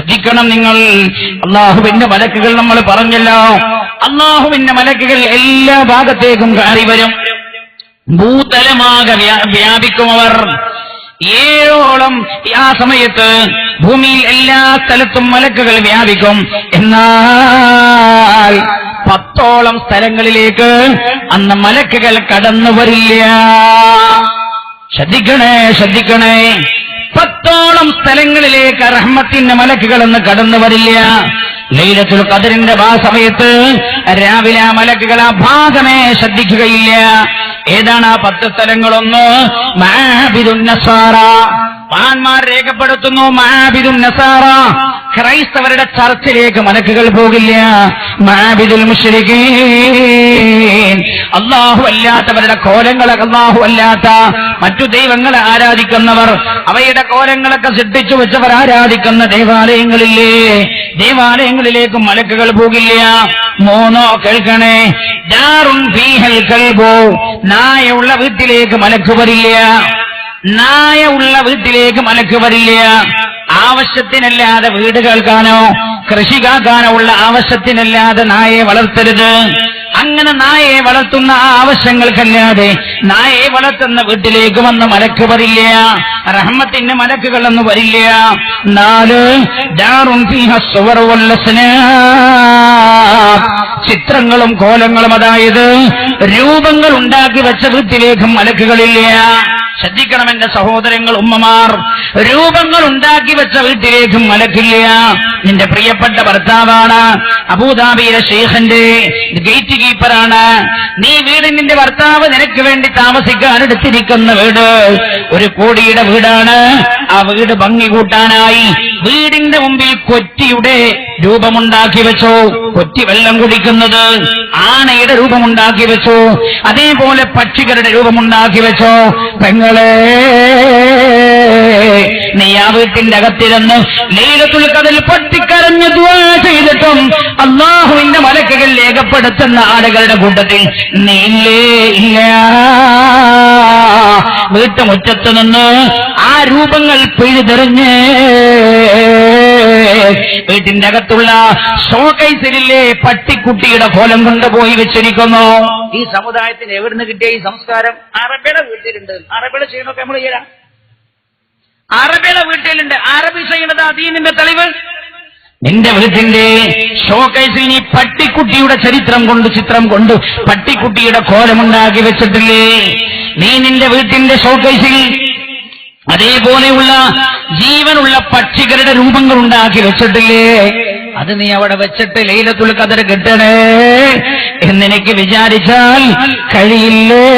ശ്രദ്ധിക്കണം നിങ്ങൾ. അള്ളാഹുവിന്റെ മലക്കുകൾ നമ്മൾ പറഞ്ഞല്ലോ, അള്ളാഹുവിന്റെ മലക്കുകൾ എല്ലാ ഭാഗത്തേക്കും കയറി വരും. ഭൂതലമാകെ വ്യാപിക്കും അവർ. 7ഓളം ആ സമയത്ത് ഭൂമിയിൽ എല്ലാ സ്ഥലത്തും മലക്കുകൾ വ്യാപിക്കും. എന്നാൽ 10ഓളം സ്ഥലങ്ങളിലേക്ക് അന്ന് മലക്കുകൾ കടന്നു വരില്ല. ശ്രദ്ധിക്കണേ, ശ്രദ്ധിക്കണേ. 10ഓളം സ്ഥലങ്ങളിലേക്ക് റഹ്മത്തിന്റെ മലക്കുകൾ എന്ന് കടന്നു വരില്ല. ലൈലത്തുൽ ഖദറിന്റെ ആ സമയത്ത് രാവിലെ ആ മലക്കുകൾ ആ ഭാഗമേ ശ്രദ്ധിക്കുകയില്ല. ഏതാണ് ആ 10 സ്ഥലങ്ങളൊന്ന്? മഅബിദുൻ നസാറ. മഹാന്മാർ രേഖപ്പെടുത്തുന്നു, മഅബിദുൻ നസാറ, ക്രൈസ്തവരുടെ ചർച്ചിലേക്ക് മലക്കുകൾ പോകില്ല. മഅബിദുൽ മുശ്രികീൻ, അല്ലാഹു അല്ലാത്തവരുടെ കോലങ്ങളെ, അല്ലാഹു അല്ലാത്ത മറ്റു ദൈവങ്ങളെ ആരാധിക്കുന്നവർ, അവയുടെ കോലങ്ങളൊക്കെ സൃഷ്ടിച്ചു വെച്ചവർ ആരാധിക്കുന്ന ദേവാലയങ്ങളില്ലേ, ദേവാലയങ്ങളിലേക്ക് മലക്കുകൾ പോകില്ല. 3 കേൾക്കണേ, ദാറുൻ ഫീഹൽ കൽബു, നായുള്ള വീട്ടിലേക്ക് മലക്ക് വരില്ല. നായ ഉള്ള വീട്ടിലേക്ക് മലക്ക് വരില്ല. ആവശ്യത്തിനല്ലാതെ വീട് കേൾക്കാനോ കൃഷി കാക്കാനോ ഉള്ള ആവശ്യത്തിനല്ലാതെ നായയെ വളർത്തരുത്. അങ്ങനെ നായയെ വളർത്തുന്ന ആ ആവശ്യങ്ങൾക്കല്ലാതെ നായയെ വളർത്തുന്ന വീട്ടിലേക്ക് വന്ന് മലക്ക് വരില്ല. റഹ്മത്തിന്റെ മലക്കുകളൊന്നും വരില്ല. 4 ദാറുൻ ഫീഹ സുവർ വൽ അസ്നാം, ചിത്രങ്ങളും കോലങ്ങളും, അതായത് രൂപങ്ങൾ ഉണ്ടാക്കി വെച്ച വീട്ടിലേക്ക് മലക്കുകളില്ല. ശ്രദ്ധിക്കണം എന്റെ സഹോദരങ്ങൾ, ഉമ്മമാർ, രൂപങ്ങൾ ഉണ്ടാക്കി വെച്ച വീട്ടിലേക്കും മലക്കില്ല. നിന്റെ പ്രിയപ്പെട്ട ഭർത്താവാണ്, അബൂദാബിയിലെ ഷെയ്ഖിന്റെ ഗേറ്റ് കീപ്പറാണ്. നീ നിന്റെ ഭർത്താവ് നിനക്ക് വേണ്ടി താമസിക്കാൻ എടുത്തിരിക്കുന്ന വീട് 1 കോടിയുടെ വീടാണ്. ആ വീട് ഭംഗി കൂട്ടാനായി വീടിന്റെ മുമ്പിൽ കൊറ്റിയുടെ രൂപമുണ്ടാക്കി വെച്ചോ. കൊറ്റി വെള്ളം കുടിക്കുന്നത് ആനയുടെ രൂപമുണ്ടാക്കി വെച്ചോ. അതേപോലെ പക്ഷികളുടെ രൂപമുണ്ടാക്കി വെച്ചോ. പെങ്ങളെ, നീ ആ വീട്ടിന്റെ അകത്തിരുന്ന് ലൈലത്തുൽ ഖദറിൽ പൊട്ടിക്കരഞ്ഞ് ദുആ ചെയ്തിട്ടും അല്ലാഹുവിന്റെ മലക്കുകൾ രേഖപ്പെടുത്തുന്ന ആളുകളുടെ കൂട്ടത്തിൽ നീ ഇല്ലേ? ഇല്ല. വീട്ടുമുറ്റത്ത് നിന്ന് ആ രൂപങ്ങൾ പിഴുതെറിഞ്ഞ് വീട്ടിന്റെ അകത്തുള്ള ഷോകൈസിലെ പട്ടിക്കുട്ടിയുടെ കോലം കൊണ്ടുപോയി വെച്ചിരിക്കുന്നു. ഈ സമുദായത്തിന് എവിടുന്ന് കിട്ടിയ ഈ സംസ്കാരം? അറബിയുടെ വീട്ടിലുണ്ട്. അറബിയുടെ ചെയ്യണമൊക്കെ നമ്മൾ ചെയ്യാം. അറബിയുടെ വീട്ടിലുണ്ട്. അറബി ചെയ്യുന്നത് ദീനിന്റെ തെളിവ്. നിന്റെ വീട്ടിന്റെ ഷോകൈസിൽ നീ പട്ടിക്കുട്ടിയുടെ ചിത്രം കൊണ്ട് പട്ടിക്കുട്ടിയുടെ കോലമുണ്ടാക്കി വെച്ചിട്ടില്ലേ? നീ നിന്റെ വീട്ടിന്റെ ഷോകൈസിൽ അതേപോലെയുള്ള ജീവനുള്ള പക്ഷികളുടെ രൂപങ്ങൾ ഉണ്ടാക്കി വെച്ചിട്ടില്ലേ? അത് നീ അവിടെ വെച്ചിട്ട് ലൈലത്തുൽ ഖദർ കിട്ടണേ എന്നെനിക്ക് വിചാരിച്ചാൽ കഴിയില്ലേ?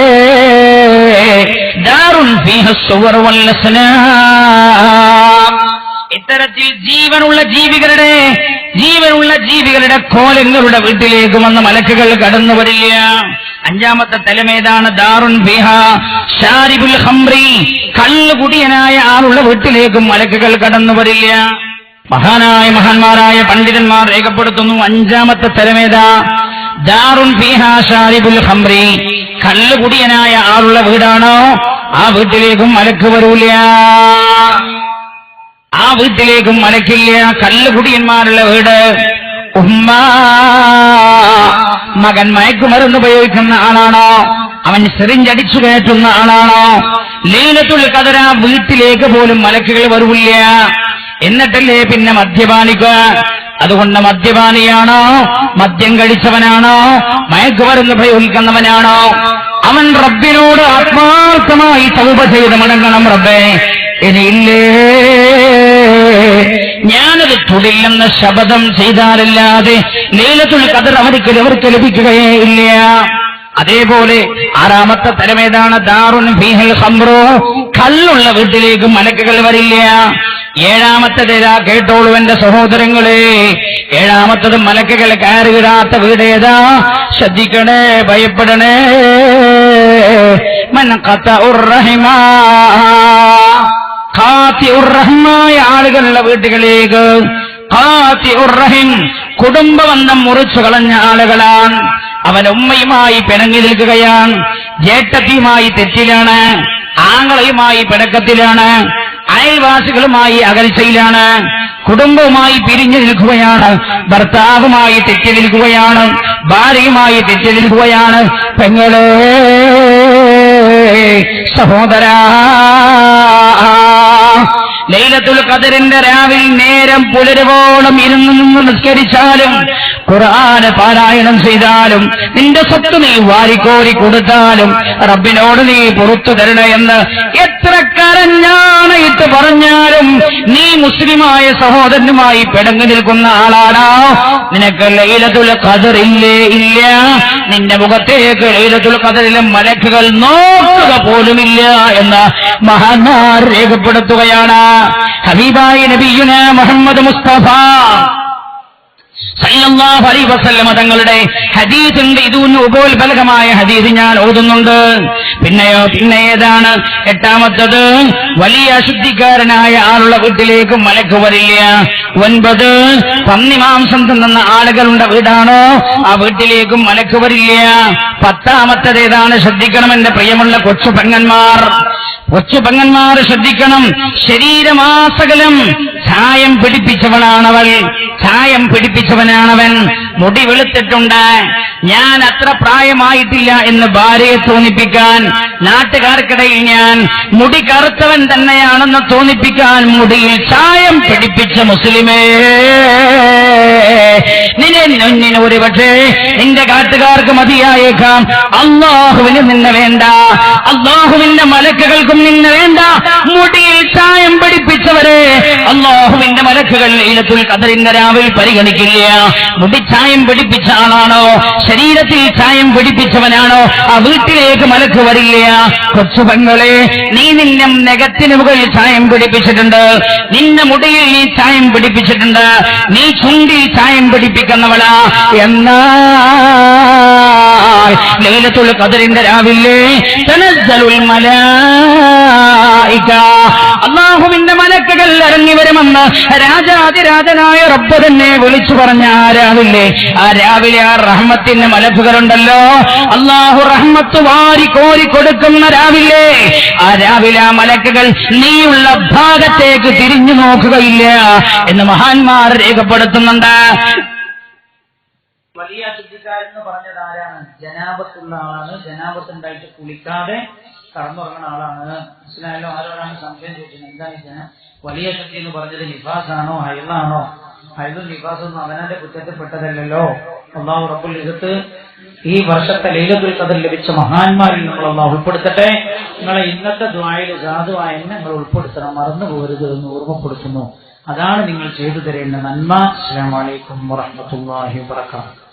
ദാറുൻ ഫീഹ സുവർ വൽ അസ്നാം, ഇത്തരത്തിൽ ജീവനുള്ള ജീവികളുടെ കോലങ്ങളുടെ വീട്ടിലേക്ക് വന്ന മലക്കുകൾ കടന്നു വരില്ല. 5ാമത്തെ തലമേതാണ്? ദാറുൻ ഫീഹ ശാരിബുൽ ഖംറി, കള്ളുകുടിയനായ ആളുള്ള വീട്ടിലേക്കും മലക്കുകൾ കടന്നു വരില്ല. മഹാന്മാരായ പണ്ഡിതന്മാർ രേഖപ്പെടുത്തുന്നു, 5ാമത്തെ തലമേതാ? ദാറുൻ ഫീഹ ശാരിബുൽ ഖംറി, കള്ളുകുടിയനായ ആളുള്ള വീടാണോ ആ വീട്ടിലേക്കും മലക്ക് വരൂല. ആ വീട്ടിലേക്കും മലക്കില്ല. കള്ളുകുടിയന്മാരുള്ള വീട്. ഉമ്മ, മകൻ മയക്കുമരുന്ന് ഉപയോഗിക്കുന്ന ആളാണോ? അവൻ സിറിഞ്ചടിച്ചു കയറ്റുന്ന ആളാണോ? ലൈലത്തുൽ ഖദർ ആ വീട്ടിലേക്ക് പോലും മലക്കുകൾ വരൂല്ല. എന്നിട്ടല്ലേ പിന്നെ മദ്യപാനിക്കുക. അതുകൊണ്ട് മദ്യപാനിയാണോ, മദ്യം കഴിച്ചവനാണോ, മയക്കുമരുന്ന് ഉപയോഗിക്കുന്നവനാണോ, അവൻ റബ്ബിനോട് ആത്മാർത്ഥമായി തൗബ ചെയ്ത് മടങ്ങണം. റബ്ബേ, ഇനിയില്ലേ ഞാനത് തൊടില്ലെന്ന് ശപഥം ചെയ്താലല്ലാതെ ലൈലത്തുൽ ഖദർ അവർക്ക് ലഭിക്കുകയേ ഇല്ല. അതേപോലെ 6ാമത്തെ തലമേതാണ്? ദാറുൻ ഫീഹൽ ഖംറു, കള്ളുള്ള വീട്ടിലേക്ക് മലക്കുകൾ വരില്ല. 7ാമത്തേതാ? കേട്ടോളൂ എന്റെ സഹോദരങ്ങളെ, 7ാമത്തത് മലക്കുകൾ കയറി വിടാത്ത വീടേതാ? ശ്രദ്ധിക്കണേ, ഭയപ്പെടണേ. മൻ ഖതഉർ റഹിമ, ഖാതിഉർ റഹ്മായ ആളുകളുള്ള വീട്ടുകളിലേക്ക്. ഖാതിഉർ റഹിം, കുടുംബബന്ധം മുറിച്ചു കളഞ്ഞ ആളുകളാണ്. അവൻ ഉമ്മയുമായി പിണങ്ങി നിൽക്കുകയാണ്, ജേഷ്ഠത്തിയുമായി തെറ്റിലാണ്, ആങ്ങളയുമായി പിണക്കത്തിലാണ്. അയൽവാസികളുമായി അകൽച്ചയിലാണ്, കുടുംബവുമായി പിരിഞ്ഞു നിൽക്കുകയാണ്, ഭർത്താവുമായി തെറ്റി നിൽക്കുകയാണ്, ഭാര്യയുമായി തെറ്റി നിൽക്കുകയാണ്. പെങ്ങളെ, സഹോദരാ, ലൈലത്തുൽ ഖദറിന്റെ രാവിൽ നേരം പുലരുവോളം ഇരുന്നു നിന്ന് നിസ്കരിച്ചാലും ഖുർആൻ പാരായണം ചെയ്താലും നിന്റെ സ്വത്ത് നീ വാരിക്കോരി കൊടുത്താലും റബ്ബിനോട് നീ പുറത്തു തരണയെന്ന് എത്ര കരഞ്ഞാണയിട്ട് പറഞ്ഞാലും നീ മുസ്ലിമായ സഹോദരനുമായി പിടങ്ങി നിൽക്കുന്ന ആളാണോ? നിനക്ക് ലൈലത്തുൽ ഖദർ ഇല്ലേ? ഇല്ല. നിന്റെ മുഖത്തേക്ക് ലൈലത്തുൽ ഖദറിലെ മലക്കുകൾ നോക്കുക പോലുമില്ല എന്ന് മഹാന്മാർ രേഖപ്പെടുത്തുകയാണ്. ഹബീബായ നബിയുന മുഹമ്മദ് മുസ്തഫ സല്ലല്ലാഹു അലൈഹി വസല്ലം തങ്ങളുടെ ഹദീസുണ്ട്. ഇതിന് ഉപോത്ബലകമായ ഹദീസ് ഞാൻ ഓതുന്നുണ്ട്. പിന്നെ ഏതാണ്? എട്ടാമത്തത്, വലിയ അശുദ്ധിക്കാരനായ ആളുള്ള വീട്ടിലേക്ക് മലക്ക് വരില്ല. 9, പന്നിമാംസം തിന്നുന്ന ആളുകളുടെ വീടാണോ ആ വീട്ടിലേക്കും മലക്ക് വരില്ല. 10ാമത്തത് ഏതാണ്? ശ്രദ്ധിക്കണം എന്റെ പ്രിയമുള്ള കൊച്ചു പെങ്ങന്മാർ ശ്രദ്ധിക്കണം. ശരീരമാസകലം ചായം പിടിപ്പിച്ചവനാണവൻ. മുടി വെളുത്തിട്ടുണ്ട്, ഞാൻ അത്ര പ്രായമായിട്ടില്ല എന്ന് ഭാര്യയെ തോന്നിപ്പിക്കാൻ, നാട്ടുകാർക്കിടയിൽ ഞാൻ മുടി കറുത്തവൻ തന്നെയാണെന്ന് തോന്നിപ്പിക്കാൻ മുടിയിൽ ചായം പിടിപ്പിച്ച മുസ്ലിമേ, നിന്നെ ഒരുപക്ഷേ നിന്റെ കാട്ടുകാർക്ക് മതിയായേക്കാം, അള്ളാഹുവിന് നിന്നെ വേണ്ട, അള്ളാഹുവിന്റെ മലക്കുകൾക്കും നിന്നെ വേണ്ട. മുടിയിൽ ചായം പിടിപ്പിച്ചവരെ അള്ളാഹുവിന്റെ മലക്കുകൾ ലൈലത്തുൽ ഖദറിന്റെ രാവിൽ പരിഗണിക്കില്ല. മുടി ചായം പിടിപ്പിച്ച ആളാണോ, ശരീരത്തിൽ ചായം പിടിപ്പിച്ചവനാണോ ആ വീട്ടിലേക്ക് മലക്ക് വരില്ല. കൊച്ചു പെങ്ങളെ, നീ നിന്നെ നെഗത്തിന് മുകളിൽ ചായം പിടിപ്പിച്ചിട്ടുണ്ട്, നിന്റെ മുടിയിൽ നീ ചായം പിടിപ്പിച്ചിട്ടുണ്ട്, നീ ചുണ്ടിൽ ചായം പിടിപ്പിക്കുന്നവളാ. എന്നാൽ ലൈലത്തുൽ ഖദറിന്റെ രാവിലെ തനസ്സലുൽ മലായിക, അല്ലാഹുവിന്റെ മലക്കുകൾ ഇറങ്ങി വരുമെന്ന് രാജാതിരാജനായ റബ്ബ് തന്നെ വിളിച്ചു പറഞ്ഞ ആ രാവിലെ ആ റഹ്മത്തിന്റെ മലക്കുകളുണ്ടല്ലോ, അല്ലാഹു റഹ്മത്ത് വാരി കോരി കൊടുക്കുന്ന രാവിലെ ആ രാവിലെ ആ മലക്കുകൾ നീയുള്ള ഭാഗത്തേക്ക് തിരിഞ്ഞു നോക്കുകയില്ല എന്ന് മഹാന്മാർ രേഖപ്പെടുത്തുന്നുണ്ട്. വലിയ ശുദ്ധിക്കാരെന്ന് പറഞ്ഞത് ആരാണ്? ജനാപത്തുള്ള ആളാണ്. ജനാപത്തുണ്ടായിട്ട് കുളിക്കാതെ കടന്നുറങ്ങുന്ന ആളാണ്. മനസ്സിലായല്ലോ? ആരോടാണ് സംശയം ചോദിച്ചത്? എന്താണ് വലിയ ശുദ്ധി എന്ന് പറഞ്ഞത്? നിഫാസാണോ ഹൈളാണോ? ഹൈളും നിഫാസൊന്നും അവനാന്റെ കുറ്റത്തിൽപ്പെട്ടതല്ലോ. അല്ലാഹു റബ്ബുൽ ഇസ്സത്ത് ഈ വർഷത്തെ ലൈലത്തുൽ ഖദർ ലഭിച്ച മഹാന്മാരിൽ നമ്മൾ അല്ലാഹു ഉൾപ്പെടുത്തട്ടെ. നിങ്ങളെ ഇന്നത്തെ ദുആയിൽ സാധുവായ എന്നെ നിങ്ങൾ ഉൾപ്പെടുത്തണം, മറന്നു പോകരുത് എന്ന് ഓർമ്മപ്പെടുത്തുന്നു. അതാണ് നിങ്ങൾ ചെയ്തു തരേണ്ട നന്മ. അസ്സലാമു അലൈക്കും വറഹ്മത്തുള്ളാഹി വബറകാതുഹു.